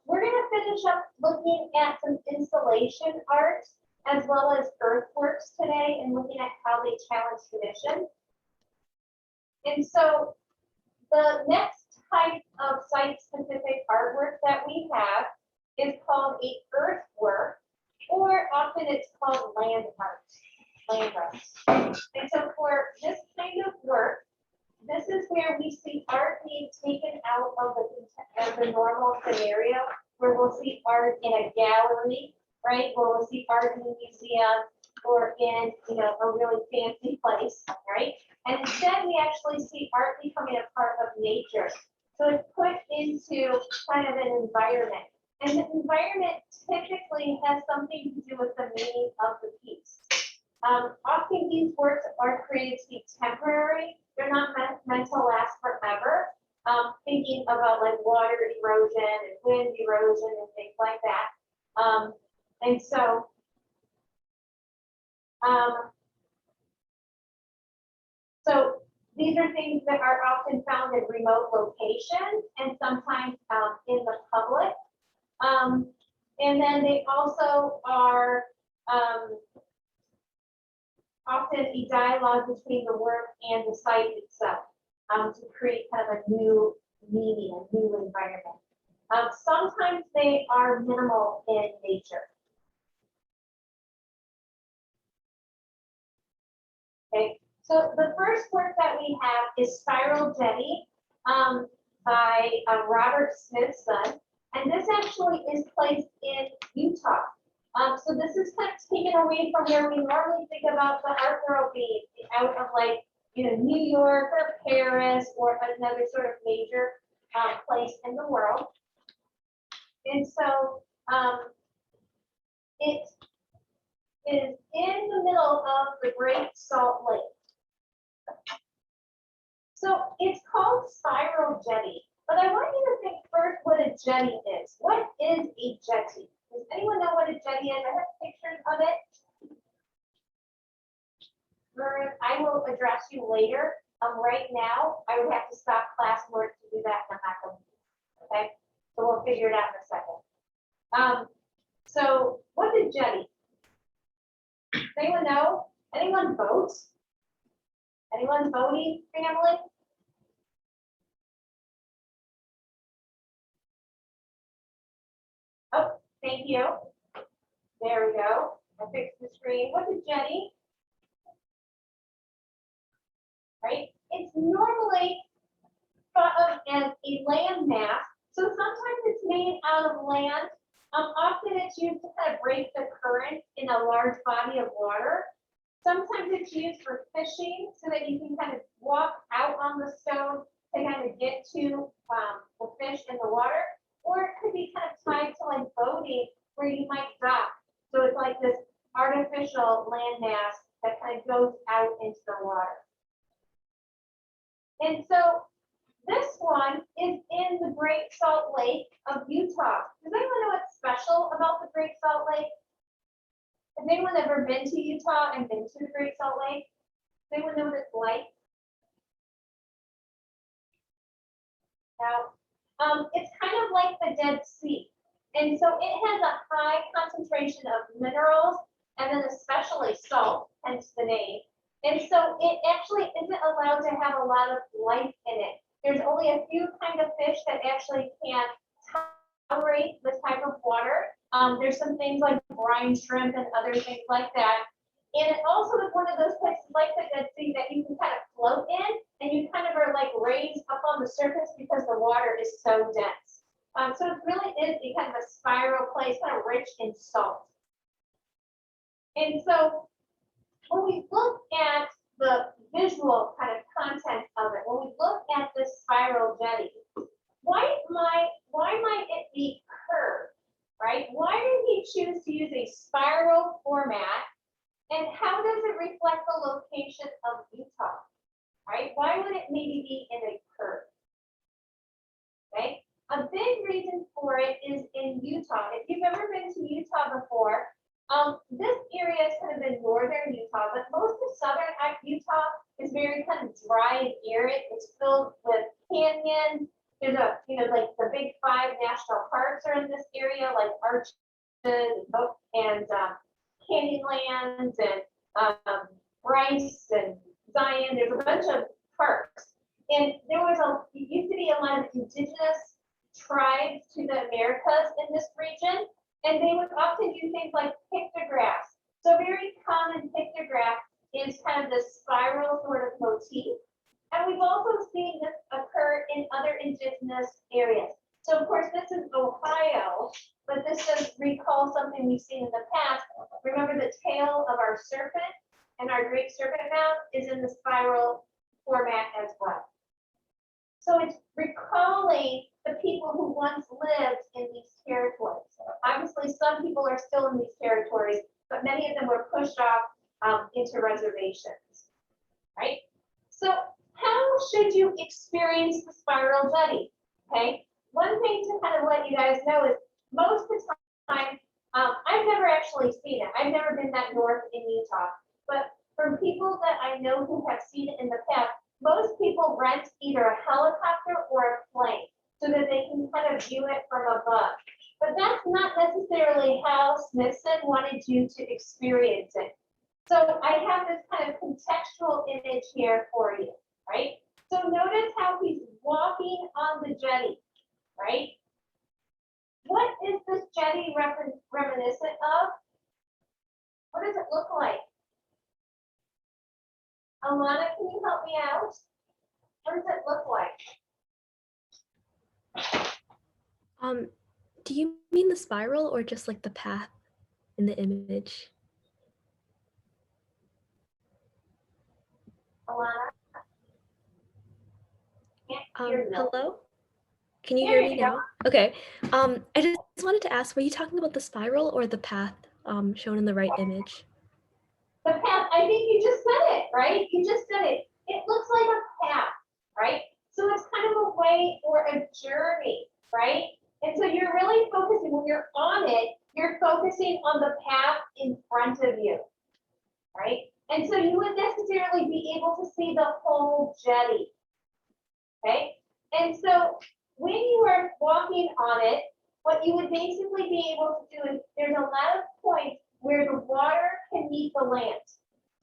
We're going to finish up looking at some installation art as well as earthworks today and looking at how they challenge tradition. And so the next type of site-specific artwork that we have is called a earthwork, or often it's called land art, land art. And so for this kind of work, this is where we see art being taken out of the normal scenario, where we'll see art in a gallery, right? Where we'll see art in a museum or in, a really fancy place, right? And instead, we actually see art becoming a part of nature. So it's put into kind of an environment. And the environment typically has something to do with the meaning of the piece. Often these works are created to be temporary. They're not meant to last forever. Thinking about like water erosion and wind erosion and things like that. And so, so these are things that are often found in remote locations and sometimes in the public. And then they also are often a dialogue between the work and the site itself to create kind of a new meaning, a new environment. Sometimes they are minimal in nature. Okay, so the first work that we have is Spiral Jetty by Robert Smithson. And this actually is placed in Utah. So this is kind of taken away from where we normally think about the art world being out of like, New York or Paris or another sort of major place in the world. And so it is in the middle of the Great Salt Lake. So it's called Spiral Jetty, but I want you to think first what a jetty is. What is a jetty? Does anyone know what a jetty is? I have pictures of it. I will address you later. Right now, I would have to stop class work to do that, and I'm not going to do it. Okay? So we'll figure it out in a second. So what's a jetty? Does anyone know? Anyone boat? Anyone boating family? Oh, thank you. There we go. I fixed the screen. What's a jetty? Right? It's normally thought of as a land mass. So sometimes it's made out of land. Often it's used to kind of break the current in a large body of water. Sometimes it's used for fishing so that you can kind of walk out on the stone to kind of get to the fish in the water. Or it could be kind of tied to like boating where you might dock. So it's like this artificial landmass that kind of goes out into the water. And so this one is in the Great Salt Lake of Utah. Does anyone know what's special about the Great Salt Lake? Has anyone ever been to Utah and been to the Great Salt Lake? Does anyone know what it's like? Now, it's kind of like the Dead Sea. And so it has a high concentration of minerals and then especially salt, hence the name. And so it actually isn't allowed to have a lot of life in it. There's only a few kind of fish that actually can tolerate this type of water. There's some things like brine shrimp and other things like that. And it also is one of those places like the Dead Sea that you can kind of float in and you kind of are like raised up on the surface because the water is so dense. So it really is a kind of a spiral place, kind of rich in salt. And so when we look at the visual kind of content of it, when we look at this spiral jetty, why might it be curved, right? Why did he choose to use a spiral format? And how does it reflect the location of Utah, right? Why would it maybe be in a curve? Okay, a big reason for it is in Utah. If you've ever been to Utah before, this area is kind of in northern Utah, but most of southern Utah is very kind of dry and arid. It's filled with canyons there's a, like the big 5 national parks are in this area, like Arches and Canyonlands and Bryce and Zion. There's a bunch of parks. And there was it used to be a lot of indigenous tribes to the Americas in this region, and they would often do things like pictographs. So a very common pictograph is kind of the spiral sort of motif. And we've also seen this occur in other indigenous areas. So of course, this is Ohio, but this does recall something we've seen in the past. Remember the tail of our serpent and our great serpent mouth is in the spiral format as well. So it's recalling the people who once lived in these territories. Obviously, some people are still in these territories, but many of them were pushed off into reservations, right? So how should you experience the spiral jetty? Okay, one thing to kind of let you guys know is most of the time, I've never actually seen it. I've never been that north in Utah, but from people that I know who have seen it in the past, most people rent either a helicopter or a plane so that they can kind of view it from above. But that's not necessarily how Smithson wanted you to experience it. So I have this kind of contextual image here for you, right? So notice how he's walking on the jetty, right? What is this jetty reminiscent of? What does it look like? Alana, can you help me out? What does it look like? Do you mean the spiral or just like the path in the image? Alana? Can't hear you. Hello? Can you There hear me you go. now? Okay. I just wanted to ask, were you talking about the spiral or the path shown in the right image? The path, I think you just said it, right? You just said it. It looks like a path, right? So it's kind of a way or a journey, right? And so you're really focusing, when you're on it, you're focusing on the path in front of you, right? And so you wouldn't necessarily be able to see the whole jetty, okay? And so when you are walking on it, what you would basically be able to do is there's a lot of points where the water can meet the land,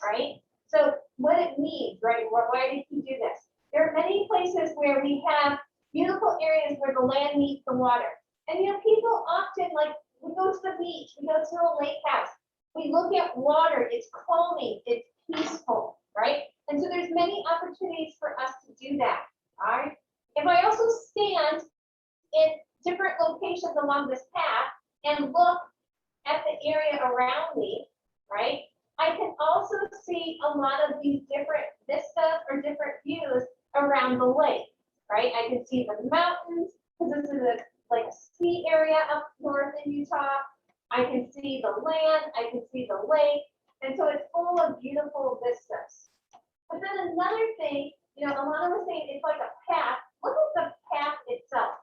right? So what it means, right? Why did he do this? There are many places where we have beautiful areas where the land meets the water. And people often, like, we go to the beach, we go to a lake house, we look at water, it's calming, it's peaceful, right? And so there's many opportunities for us to do that, all right? If I also stand in different locations along this path and look at the area around me, right? I can also see a lot of these different vistas or different views around the lake, right? I can see the mountains, because this is like a ski area up north in Utah. I can see the land, I can see the lake, and so it's full of beautiful vistas. But then another thing, Alana was saying it's like a path. Look at the path itself.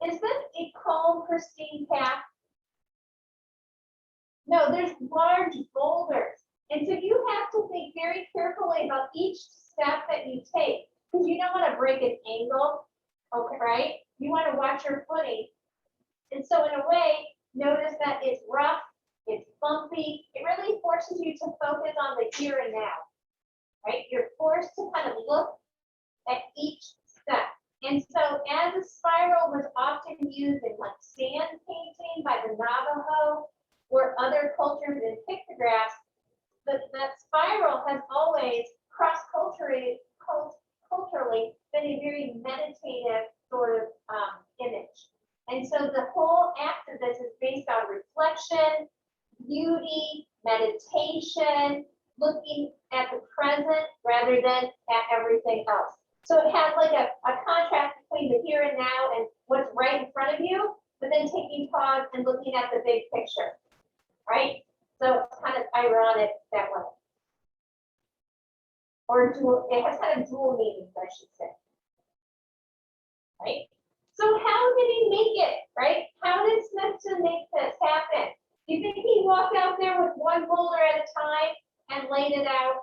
Is this a calm, pristine path? No, there's large boulders. And so you have to think very carefully about each step that you take, because you don't want to break an angle, okay, right? You want to watch your footing. And so in a way, notice that it's rough, it's bumpy. It really forces you to focus on the here and now, right? You're forced to kind of look at each step. And so as a spiral was often used in like sand painting by the Navajo or other cultures in pictographs, that spiral has always cross-culturally been a very meditative sort of image. And so the whole act of this is based on reflection, beauty, meditation, looking at the present rather than at everything else. So it has like a contrast between the here and now and what's right in front of you, but then taking pause and looking at the big picture, right? So it's kind of ironic that way. Or dual, it has kind of dual meanings, I should say. Right? So how did he make it, right? How did Smithson make this happen? Do you think he walked out there with one boulder at a time and laid it out?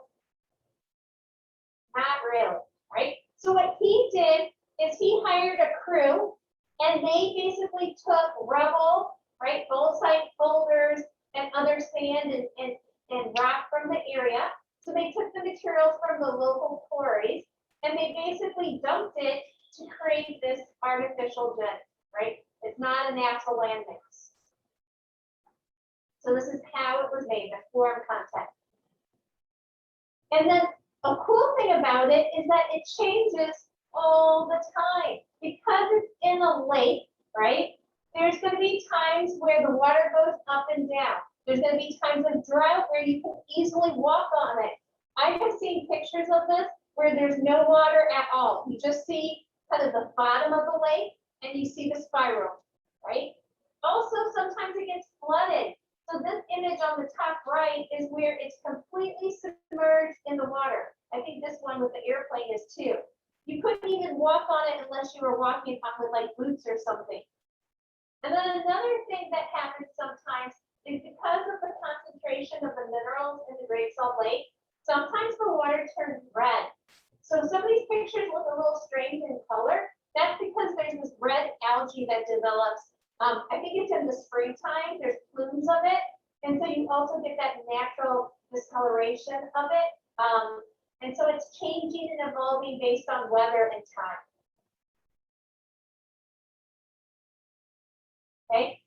Not really, right? So what he did is he hired a crew rubble, right? Bolsite boulders and other sand and rock from the area. So they took the materials from the local quarries and they basically dumped it to create this artificial jetty, right? It's not a natural land mass. So this is how it was made, the form content. And then a cool thing about it is that it changes all the time. Because it's in a lake, right? There's going to be times where the water goes up and down. There's going to be times of drought where you can easily walk on it. I have seen pictures of this where there's no water at all. You just see kind of the bottom of the lake and you see the spiral, right? Also, sometimes it gets flooded. So this image on the top right is where it's completely submerged in the water. I think this one with the airplane is too. You couldn't even walk on it unless you were walking on with like boots or something. And then another thing that happens sometimes is because of the concentration of the minerals in the Great Salt Lake, sometimes the water turns red. So some of these pictures look a little strange in color. That's because there's this red algae that develops. I think it's in the springtime, there's plumes of it. And so you also get that natural discoloration of it. And so it's changing and evolving based on weather and time. Okay,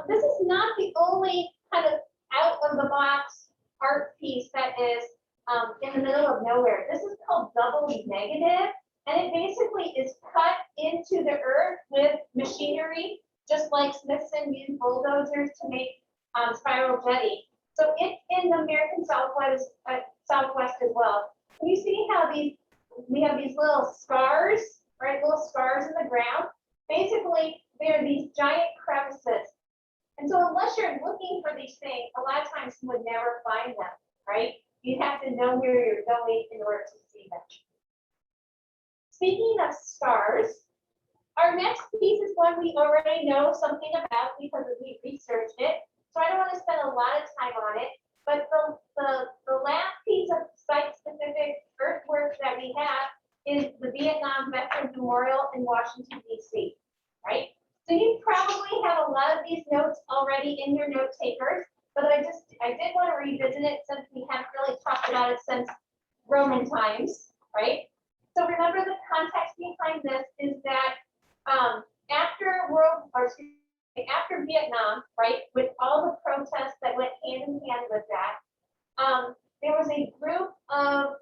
this is not the only kind of out of the box art piece that is in the middle of nowhere. This is called double negative, and it basically is cut into the earth with machinery, just like Smithson used bulldozers to make spiral jetty. So it's in the American Southwest as well. You see how we have these little scars, right? Little scars in the ground. Basically, they're these giant crevices. And so unless you're looking for these things, a lot of times you would never find them, right? You have to know where you're going in order to see them. Speaking of scars, our next piece is one we already know something about because we researched it. So I don't want to spend a lot of time on it, but the last piece of site-specific earthworks that we have is the Vietnam Veterans Memorial in Washington, D.C., right? So you probably have a lot of these notes already in your note takers, but I did want to revisit it since we haven't really talked about it since Roman times, right? So remember the context behind this is that after Vietnam, right, with all the protests that went hand in hand with that, there was a group of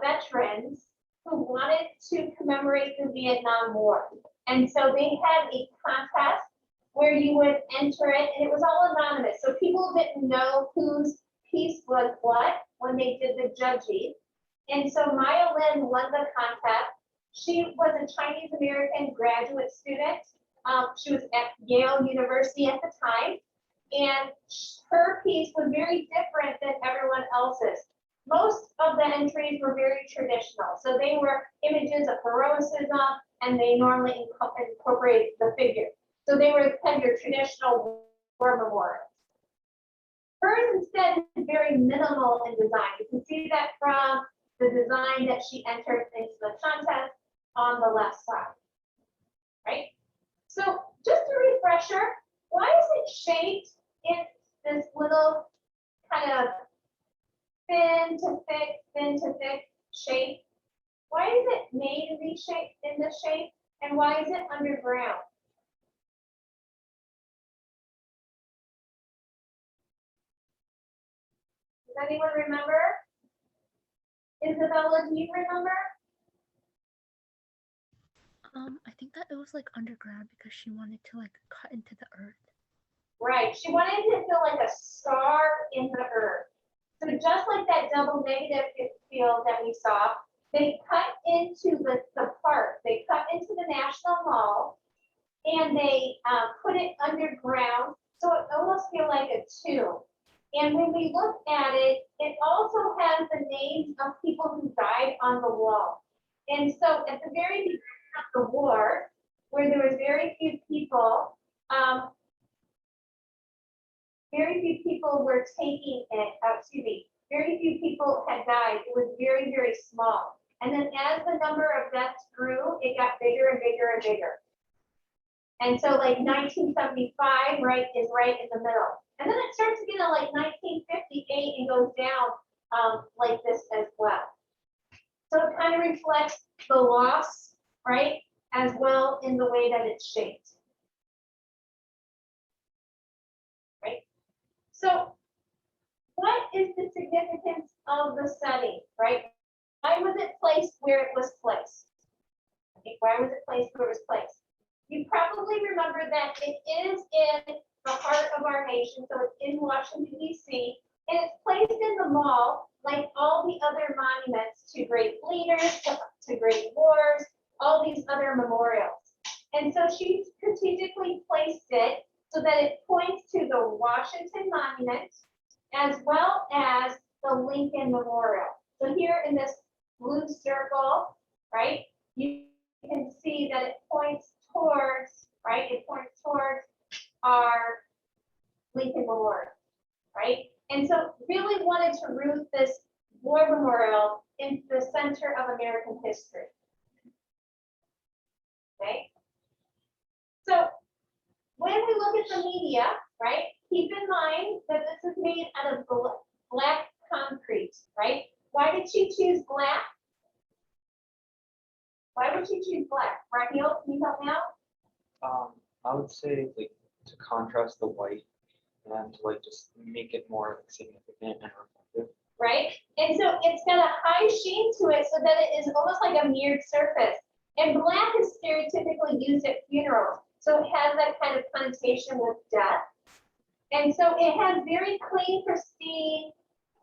veterans who wanted to commemorate the Vietnam War. And so they had a contest where you would enter it, and it was all anonymous. So people didn't know whose piece was what when they did the judging. And so Maya Lin won the contest. She was a Chinese American graduate student. She was at Yale University at the time, and her piece was very different than everyone else's. Most of the entries were very traditional. So they were images of heroism, and they normally incorporate the figure. So they were kind of your traditional war memorials. Hers instead is very minimal in design. You can see that from the design that she entered into the contest on the left side, right? So just a refresher, why is it shaped in this little kind of thin to thick shape? Why is it made in this shape, and why is it underground? Does anyone remember? Isabella, do you remember? I think that it was like underground because she wanted to like cut into the earth. Right, she wanted to feel like a scar in the earth. So just like that double negative field that we saw, they cut into the park. They cut into the National Mall, and they put it underground, so it almost feels like a tomb. And when we look at it, it also has the names of people who died on the wall. And so at the very beginning of the war, where there was very few people were taking it, very few people had died. It was very, very small. And then as the number of deaths grew, it got bigger and bigger and bigger. And so like 1975, right, is right in the middle. And then it starts again at like 1958 and goes down like this as well. So it kind of reflects the loss, right, as well in the way that it's shaped. Right? So what is the significance of the setting, right? Why was it placed where it was placed? Okay, why was it placed where it was placed? You probably remember that it is in the heart of our nation, so it's in Washington, D.C., and it's placed in the mall like all the other monuments to great leaders, to great wars, all these other memorials. And so she strategically placed it so that it points to the Washington Monument as well as the Lincoln Memorial. So here in this blue circle, right, you can see that it points towards, right, it points towards our Lincoln Memorial, right? And so really wanted to root this war memorial in the center of American history. Okay? So when we look at the media, right, keep in mind that this is made out of black concrete, right? Why did she choose black? Why would she choose black? Raphael, can you help me out? I would say like to contrast the white and to like just make it more like, significant and reflective. Right? And so it's got a high sheen to it so that it is almost like a mirrored surface. And black is stereotypically used at funerals. So it has that kind of connotation with death. And so it has very clean, pristine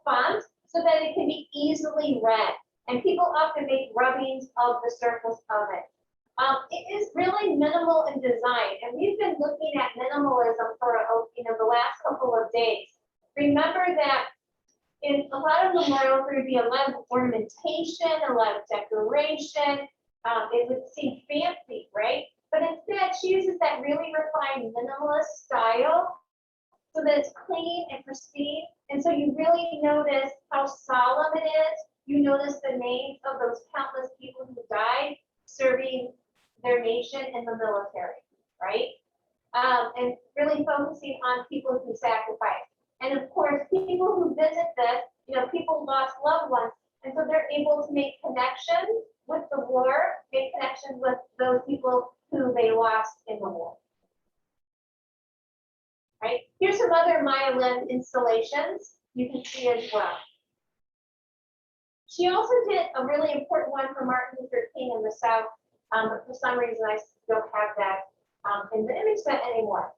font so that it can be easily read. And people often make rubbings of the surface of it. It is really minimal in design. And we've been looking at minimalism for the last couple of days. Remember that in a lot of memorials, there would be a lot of ornamentation, a lot of decoration. It would seem fancy, right? But instead, she uses that really refined minimalist style so that it's clean and pristine. And so you really notice how solemn it is. You notice the names of those countless people who died serving their nation in the military, right? And really focusing on people who sacrificed. And of course, people who visit this, people lost loved ones. And so they're able to make connections with the war, make connections with those people who they lost in the war. Right? Here's some other Maya Lin installations you can see as well. She also did a really important one for Martin Luther King in the South, but for some reason I don't have that in the image set anymore.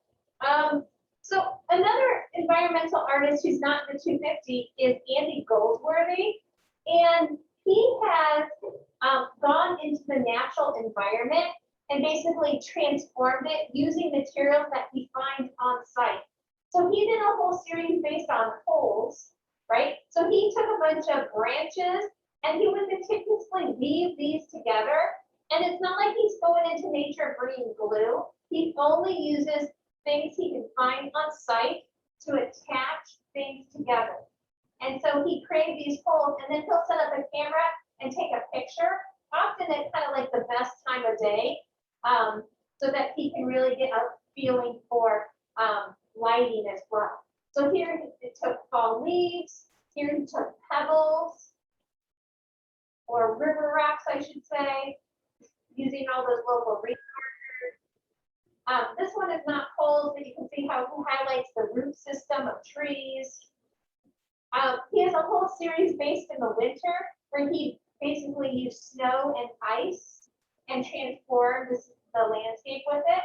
So another environmental artist who's not in the 250 is Andy Goldsworthy, and he has gone into the natural environment and basically transformed it using materials that he finds on site. So he did a whole series based on poles, right? So he took a bunch of branches and he would meticulously weave these together. And it's not like he's going into nature bringing glue. He only uses things he can find on site to attach things together. And so he created these poles, and then he'll set up a camera and take a picture, often at kind of like the best time of day, so that he can really get a feeling for lighting as well. So here it took fall leaves, here he took pebbles, or river rocks, I should say, using all those local resources. This one is not poles, but you can see how he highlights the root system of trees. He has a whole series based in the winter where he basically used snow and ice and transformed the landscape with it.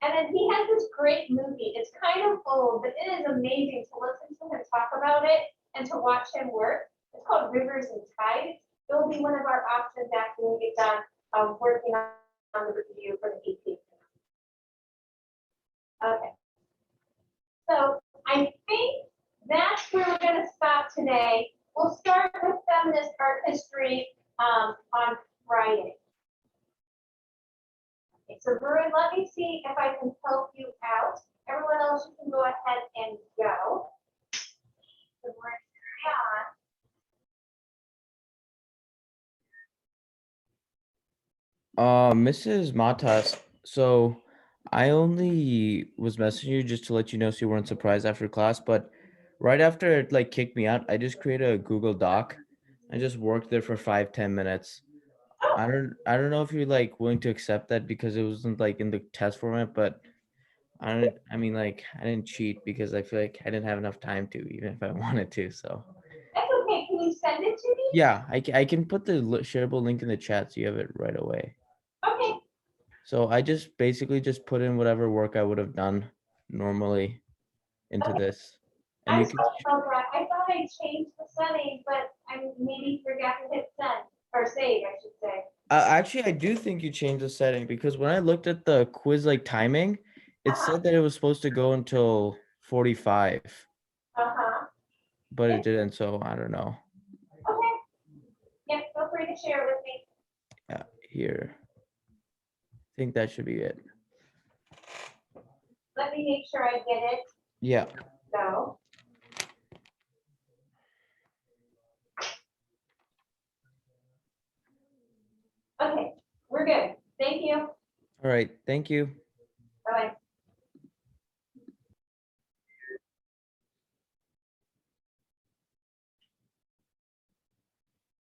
And then he has this great movie. It's kind of old, but it is amazing to listen to him talk about it and to watch him work. It's called Rivers and Tides. It will be one of our options after we get done working on the review for the EP. Okay. So I think that's where we're going to stop today. We'll start with feminist art history on Friday. Okay, so Bruin, let me see if I can help you out. Everyone else, you can go ahead and go. So we're on. Mrs. Matas So I only was messaging you just to let you know so you weren't surprised after class, but right after it like kicked me out, I just created a Google Doc. I just worked there for 5-10 minutes. I don't know if you're like willing to accept that because it wasn't like in the test format, but I mean like I didn't cheat because I feel like I didn't have enough time to, even if I wanted to. So That's okay. Can you send it to me? yeah, I can put the shareable link in the chat so you have it right away. Okay. So I just basically just put in whatever work I would have done normally into Okay. this. And I'm you so can, sorry. I thought I changed the setting, but I maybe forgot to hit send or save, I should say. actually, I do think you changed the setting because when I looked at the quiz like timing, it said that it was supposed to go until 45, Uh-huh. but it didn't. So I don't know. Okay. Yep, feel free to share with me. Yeah, here. I think that should be it. Let me make sure I get it. Yeah. So. Okay, we're good. Thank you. All right. Thank you.